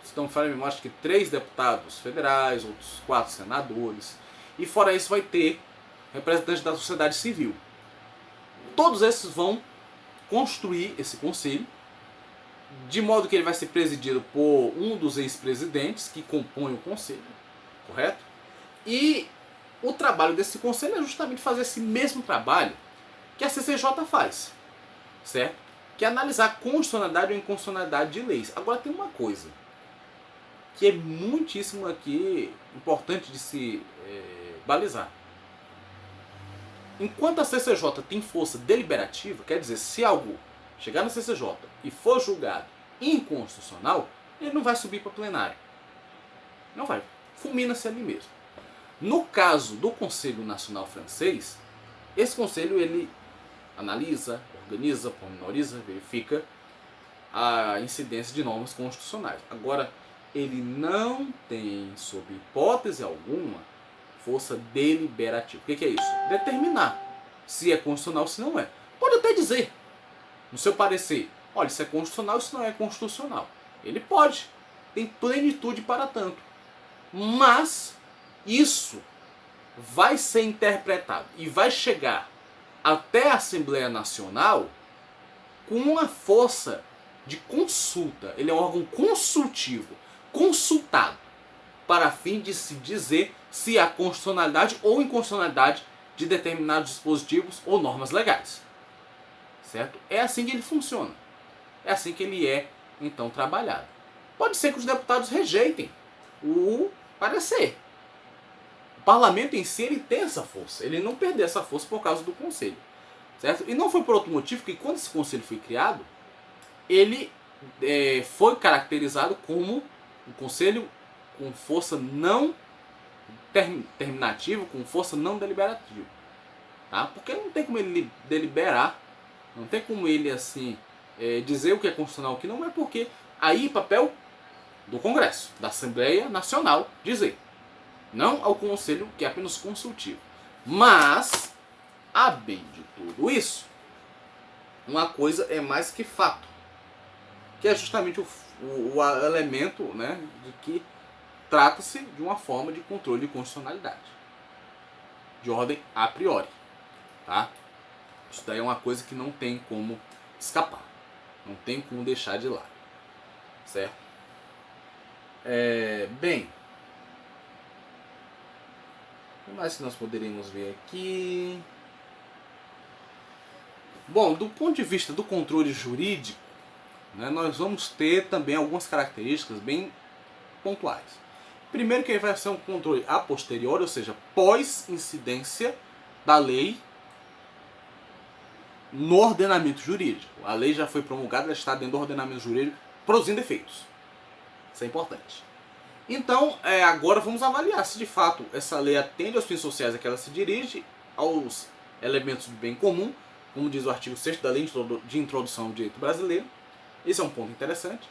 se não me falha a memória, acho que 3 deputados federais, outros 4 senadores, e fora isso vai ter representantes da sociedade civil. Todos esses vão construir esse conselho, de modo que ele vai ser presidido por um dos ex-presidentes que compõe o conselho, correto? E o trabalho desse conselho é justamente fazer esse mesmo trabalho que a CCJ faz, certo? Que é analisar a constitucionalidade ou inconstitucionalidade de leis. Agora tem uma coisa, que é muitíssimo aqui importante de se balizar. Enquanto a CCJ tem força deliberativa, quer dizer, se algo chegar na CCJ e for julgado inconstitucional, ele não vai subir para plenário. Não vai. Fulmina-se ali mesmo. No caso do Conselho Nacional Francês, esse conselho ele analisa, organiza, pormenoriza, verifica a incidência de normas constitucionais. Agora, ele não tem, sob hipótese alguma, força deliberativa. O que é isso? Determinar se é constitucional ou se não é. Pode até dizer, no seu parecer, olha, isso é constitucional, isso não é constitucional. Ele pode, tem plenitude para tanto. Mas isso vai ser interpretado e vai chegar até a Assembleia Nacional com uma força de consulta. Ele é um órgão consultivo, consultado, para fim de se dizer se há constitucionalidade ou inconstitucionalidade de determinados dispositivos ou normas legais. Certo? É assim que ele funciona. É assim que ele é, então, trabalhado. Pode ser que os deputados rejeitem o parecer. O parlamento em si ele tem essa força. Ele não perdeu essa força por causa do conselho. Certo? E não foi por outro motivo que quando esse conselho foi criado, ele foi caracterizado como um conselho com força não terminativa, com força não deliberativa. Tá? Porque não tem como ele deliberar, não tem como ele assim dizer o que é constitucional e o que não é, porque aí papel do Congresso, da Assembleia Nacional, dizer. Não ao Conselho, que é apenas consultivo. Mas, a bem de tudo isso, uma coisa é mais que fato, que é justamente o elemento, né, de que trata-se de uma forma de controle de constitucionalidade, de ordem a priori. Tá? Isso daí é uma coisa que não tem como escapar, não tem como deixar de lado. Certo? Bem, o que mais que nós poderíamos ver aqui? Bom, do ponto de vista do controle jurídico, né, nós vamos ter também algumas características bem pontuais. Primeiro que ele vai ser um controle a posteriori, ou seja, pós-incidência da lei no ordenamento jurídico. A lei já foi promulgada, ela está dentro do ordenamento jurídico, produzindo efeitos. Isso é importante. Então, agora vamos avaliar se de fato essa lei atende aos fins sociais a que ela se dirige, aos elementos do bem comum, como diz o artigo 6º da Lei de Introdução ao Direito Brasileiro. Esse é um ponto interessante.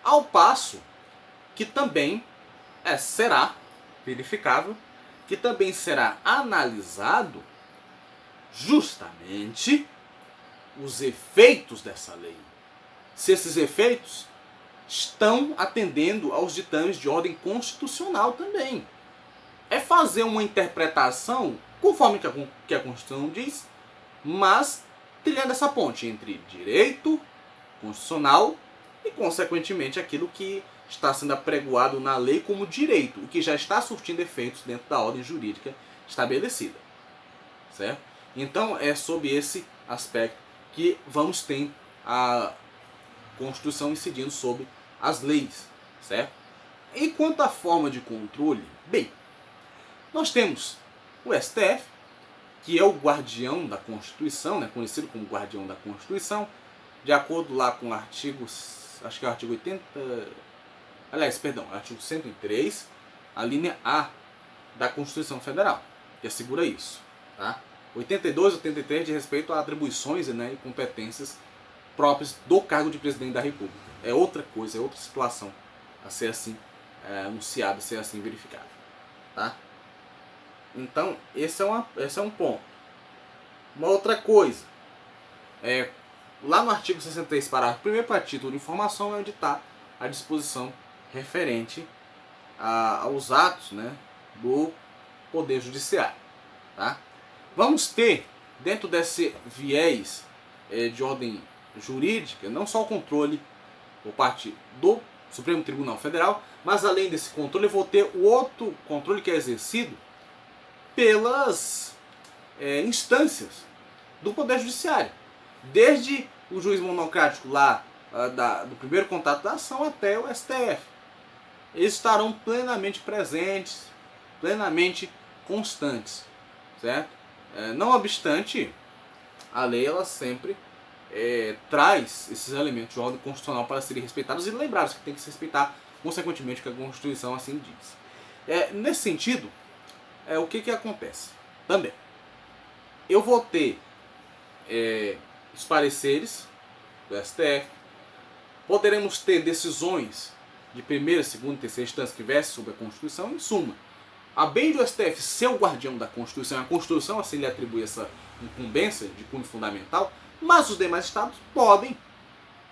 Ao passo que também será verificável, que também será analisado justamente os efeitos dessa lei. Se esses efeitos estão atendendo aos ditames de ordem constitucional também. É fazer uma interpretação conforme que a Constituição diz, mas trilhando essa ponte entre direito constitucional e, consequentemente, aquilo que está sendo apregoado na lei como direito, o que já está surtindo efeitos dentro da ordem jurídica estabelecida. Certo? Então, é sob esse aspecto que vamos ter a Constituição incidindo sobre as leis, certo? E quanto à forma de controle, bem, nós temos o STF, que é o guardião da Constituição, né, conhecido como guardião da Constituição, de acordo lá com o artigo, acho que é o artigo 80, aliás, perdão, artigo 103, a linha A da Constituição Federal, que assegura isso, tá? 82 e 83 de respeito a atribuições, né, e competências próprios do cargo de presidente da República. É outra coisa, é outra situação a ser assim anunciada, a ser assim verificada. Tá? Então, esse é um ponto. Uma outra coisa, lá no artigo 63, parágrafo 1º, para título de informação, é onde está a disposição referente aos atos, né, do Poder Judiciário. Tá? Vamos ter, dentro desse viés de ordem jurídica, não só o controle por parte do Supremo Tribunal Federal, mas além desse controle eu vou ter o outro controle que é exercido pelas instâncias do Poder Judiciário. Desde o juiz monocrático lá do primeiro contato da ação até o STF. eles estarão plenamente presentes, plenamente constantes, certo? Não obstante, a lei ela sempre traz esses elementos de ordem constitucional para serem respeitados e lembrados que tem que se respeitar consequentemente o que a Constituição assim diz. Nesse sentido, o que acontece? Também, eu vou ter os pareceres do STF, poderemos ter decisões de primeira, segunda e terceira instância que versem sobre a Constituição. Em suma, a bem do STF ser o guardião da Constituição, a Constituição assim lhe atribui essa incumbência de cunho fundamental, mas os demais estados podem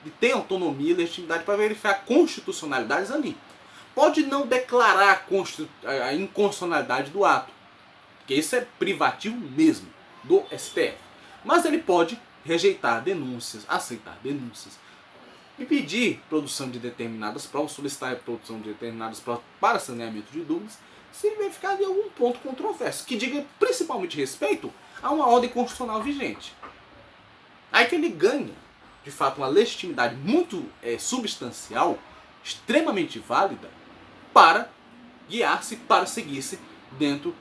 e têm autonomia e legitimidade para verificar constitucionalidades ali. Pode não declarar a inconstitucionalidade do ato, porque isso é privativo mesmo do STF, mas ele pode rejeitar denúncias, aceitar denúncias e pedir produção de determinadas provas, solicitar a produção de determinadas provas para saneamento de dúvidas, se ele verificar de algum ponto controverso, que diga principalmente respeito a uma ordem constitucional vigente. Aí que ele ganha, de fato, uma legitimidade muito substancial, extremamente válida, para guiar-se, para seguir-se dentro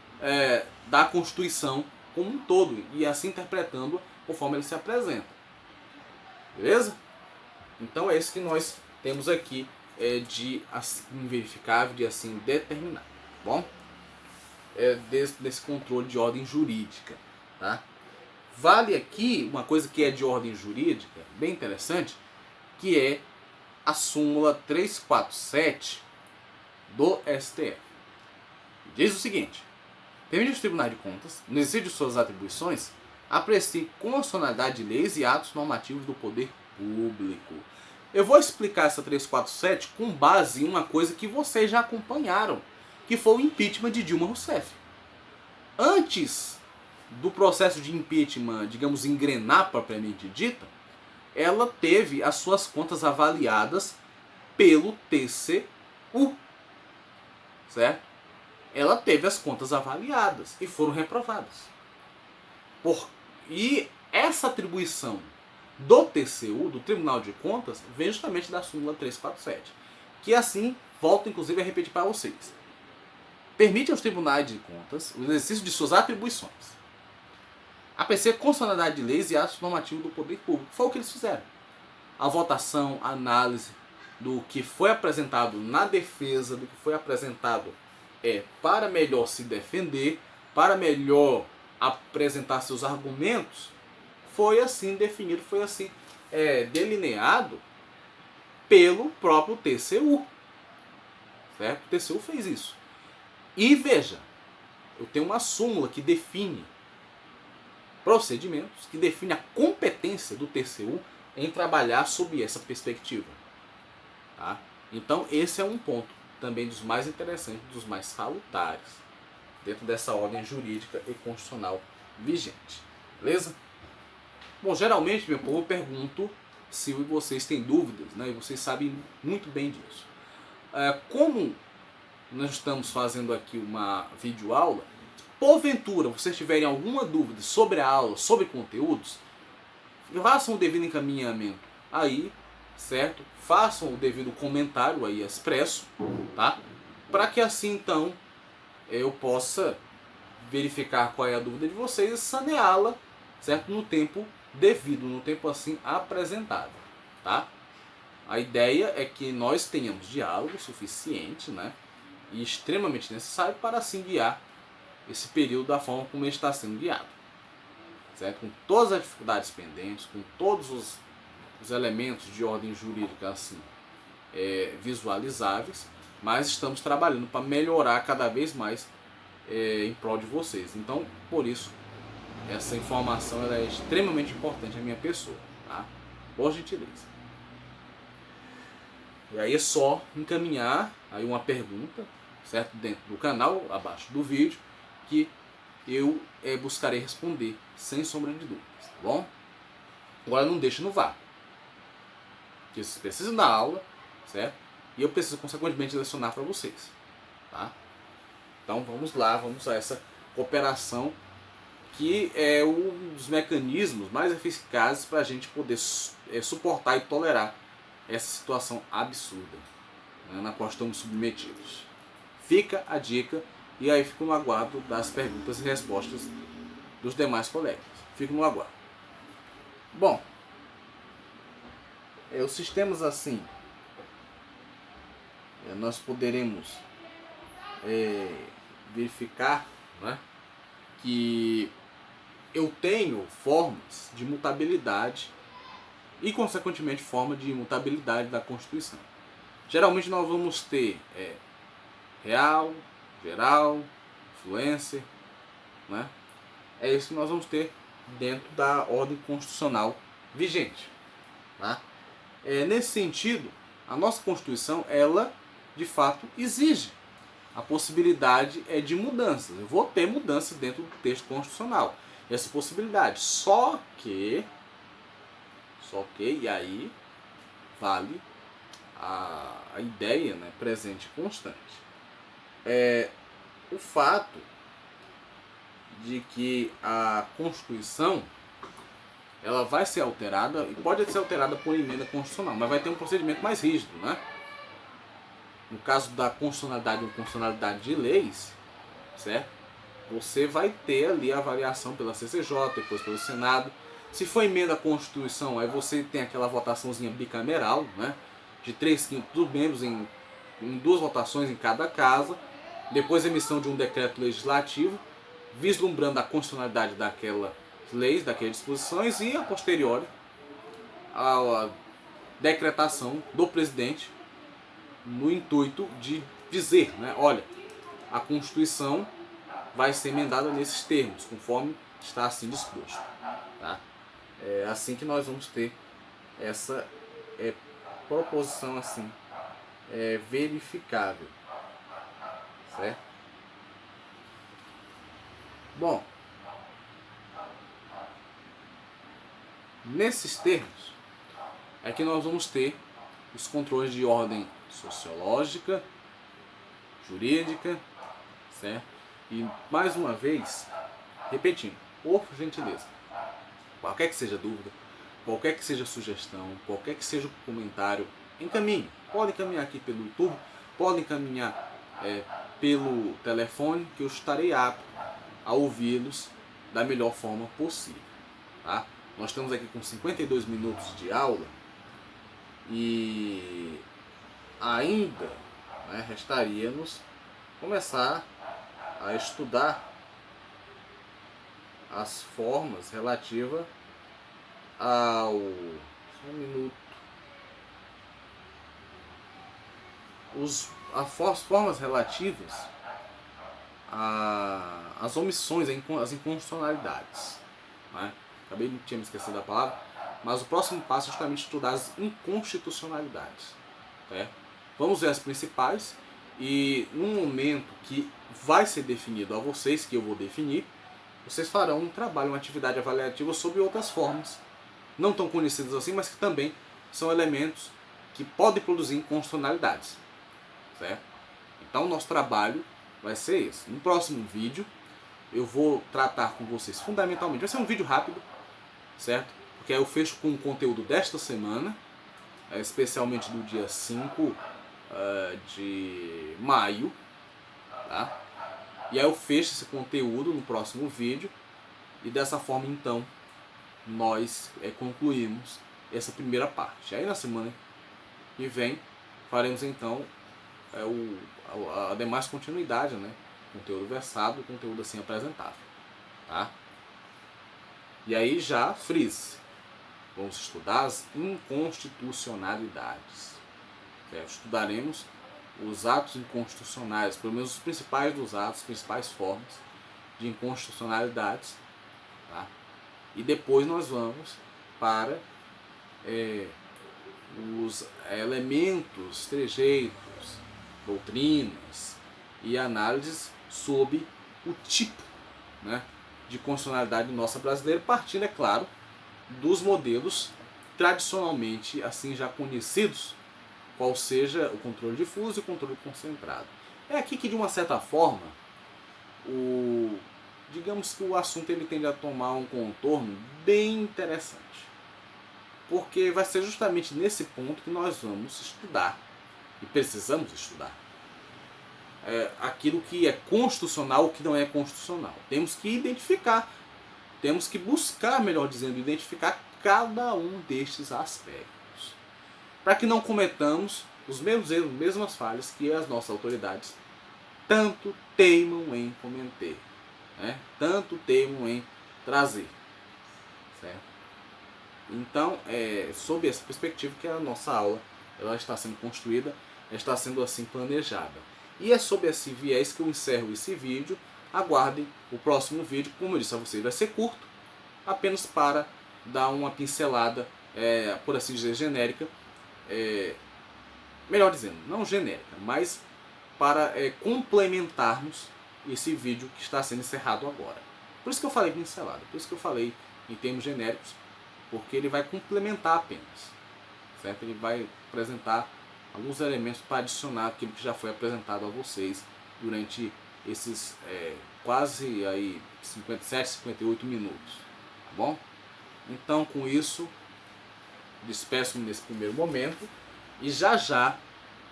da Constituição como um todo, e assim interpretando conforme ele se apresenta. Beleza? Então é isso que nós temos aqui de assim verificável, de assim determinar. Bom, desse controle de ordem jurídica, tá? Vale aqui uma coisa que é de ordem jurídica, bem interessante, que é a súmula 347 do STF. Diz o seguinte: permite os tribunais de contas, no exercício de suas atribuições, apreciem constitucionalidade de leis e atos normativos do poder público. Eu vou explicar essa 347 com base em uma coisa que vocês já acompanharam, que foi o impeachment de Dilma Rousseff. Antes do processo de impeachment, digamos, engrenar propriamente dita, ela teve as suas contas avaliadas pelo TCU, certo? Ela teve as contas avaliadas e foram reprovadas. E essa atribuição do TCU, do Tribunal de Contas, vem justamente da súmula 347, que assim, volto inclusive a repetir para vocês. Permite aos tribunais de contas o exercício de suas atribuições, apreciar a constitucionalidade de leis e atos normativos do poder público. Foi o que eles fizeram. A votação, a análise do que foi apresentado na defesa, do que foi apresentado para melhor se defender, para melhor apresentar seus argumentos, foi assim definido, foi assim delineado pelo próprio TCU. Certo? O TCU fez isso. E veja, eu tenho uma súmula que define procedimentos, que define a competência do TCU em trabalhar sob essa perspectiva. Tá? Então esse é um ponto também dos mais interessantes, dos mais salutares, dentro dessa ordem jurídica e constitucional vigente. Beleza? Bom, geralmente, meu povo, eu pergunto se vocês têm dúvidas, né? E vocês sabem muito bem disso. Como nós estamos fazendo aqui uma videoaula, porventura vocês tiverem alguma dúvida sobre a aula, sobre conteúdos, façam o devido encaminhamento aí, certo? Façam o devido comentário aí expresso, tá? Para que assim então eu possa verificar qual é a dúvida de vocês e saneá-la, certo? No tempo devido, no tempo assim apresentado, tá? A ideia é que nós tenhamos diálogo suficiente, né? E extremamente necessário para assim guiar esse período da forma como ele está sendo guiado, certo? Com todas as dificuldades pendentes, com todos os elementos de ordem jurídica assim visualizáveis, mas estamos trabalhando para melhorar cada vez mais em prol de vocês. Então, por isso, essa informação ela é extremamente importante à minha pessoa, tá? Por gentileza. E aí é só encaminhar aí uma pergunta, certo? Dentro do canal, abaixo do vídeo, que eu buscarei responder sem sombra de dúvidas, tá bom? Agora não deixe no vácuo, porque vocês precisam da aula, certo? E eu preciso consequentemente lecionar para vocês, tá? Então vamos lá, vamos a essa cooperação que é um dos mecanismos mais eficazes para a gente poder suportar e tolerar essa situação absurda. né, na qual estamos submetidos. Fica a dica e aí fico no aguardo das perguntas e respostas dos demais colegas. Fico no aguardo. Bom, os sistemas assim, nós poderemos verificar, né, que eu tenho formas de mutabilidade e, consequentemente, forma de imutabilidade da Constituição. Geralmente nós vamos ter real, geral, influencer, né? É isso que nós vamos ter dentro da ordem constitucional vigente. Tá? Nesse sentido, a nossa Constituição, ela, de fato, exige a possibilidade de mudanças. Eu vou ter mudanças dentro do texto constitucional. Essa possibilidade. Só que, e aí vale a ideia, né, presente e constante. O fato de que a Constituição ela vai ser alterada, e pode ser alterada por emenda constitucional, mas vai ter um procedimento mais rígido, né? No caso da constitucionalidade ou inconstitucionalidade de leis, certo? Você vai ter ali a avaliação pela CCJ, depois pelo Senado. Se for emenda à Constituição, aí você tem aquela votaçãozinha bicameral, né? De 3/5 dos membros em 2 votações em cada casa. Depois a emissão de um decreto legislativo, vislumbrando a constitucionalidade daquelas leis, daquelas disposições, e a posteriori a decretação do presidente no intuito de dizer, né, olha, a Constituição vai ser emendada nesses termos, conforme está assim disposto. Tá? É assim que nós vamos ter essa proposição assim, verificável. Certo? Bom, nesses termos é que nós vamos ter os controles de ordem sociológica, jurídica, certo? E mais uma vez, repetindo, por gentileza, qualquer que seja dúvida, qualquer que seja sugestão, qualquer que seja comentário, encaminhe. Pode encaminhar aqui pelo YouTube, pode encaminhar pelo telefone, que eu estarei apto a ouvi-los da melhor forma possível. Tá? Nós estamos aqui com 52 minutos de aula e ainda, né, restaria-nos começar a estudar as formas relativas ao... Só um minuto. As formas relativas às omissões, às inconstitucionalidades. Né? Acabei de tinha me esquecido da palavra, mas o próximo passo é justamente estudar as inconstitucionalidades. Tá? Vamos ver as principais e no momento que vai ser definido a vocês, que eu vou definir, vocês farão um trabalho, uma atividade avaliativa sobre outras formas, não tão conhecidas assim, mas que também são elementos que podem produzir inconstitucionalidades. Certo? Então o nosso trabalho vai ser esse. No próximo vídeo eu vou tratar com vocês fundamentalmente, vai ser um vídeo rápido, certo? Porque aí eu fecho com o conteúdo desta semana, especialmente do dia 5 de maio, tá? E aí eu fecho esse conteúdo no próximo vídeo e dessa forma então nós concluímos essa primeira parte. Aí na semana que vem faremos então a demais continuidade, né? Conteúdo versado e conteúdo assim apresentável. Tá? E aí já frise. Vamos estudar as inconstitucionalidades. Certo? Estudaremos os atos inconstitucionais, pelo menos os principais dos atos, as principais formas de inconstitucionalidades. Tá? E depois nós vamos para os elementos, trejeitos, doutrinas e análises sobre o tipo, né, de constitucionalidade nossa brasileira, partindo, é claro, dos modelos tradicionalmente assim já conhecidos, qual seja o controle difuso e o controle concentrado. É aqui que, de uma certa forma, digamos que o assunto ele tende a tomar um contorno bem interessante, porque vai ser justamente nesse ponto que nós vamos estudar e precisamos estudar. Aquilo que é constitucional, o que não é constitucional. Temos que identificar, temos que buscar, melhor dizendo, identificar cada um destes aspectos, para que não cometamos os mesmos erros, as mesmas falhas que as nossas autoridades tanto teimam em cometer, né? Tanto teimam em trazer, certo? Então, sob essa perspectiva que a nossa aula ela está sendo construída, está sendo assim planejada. E é sob esse viés que eu encerro esse vídeo. Aguardem o próximo vídeo, como eu disse a vocês, vai ser curto, apenas para dar uma pincelada, por assim dizer, genérica, melhor dizendo, não genérica, mas para complementarmos esse vídeo que está sendo encerrado agora. Por isso que eu falei pincelada, por isso que eu falei em termos genéricos, porque ele vai complementar apenas, certo? Ele vai apresentar alguns elementos para adicionar aquilo que já foi apresentado a vocês durante esses quase aí 57, 58 minutos, tá bom? Então, com isso, despeço-me nesse primeiro momento e já já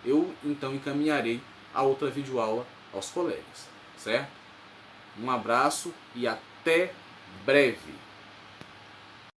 eu então encaminharei a outra videoaula aos colegas, certo? Um abraço e até breve!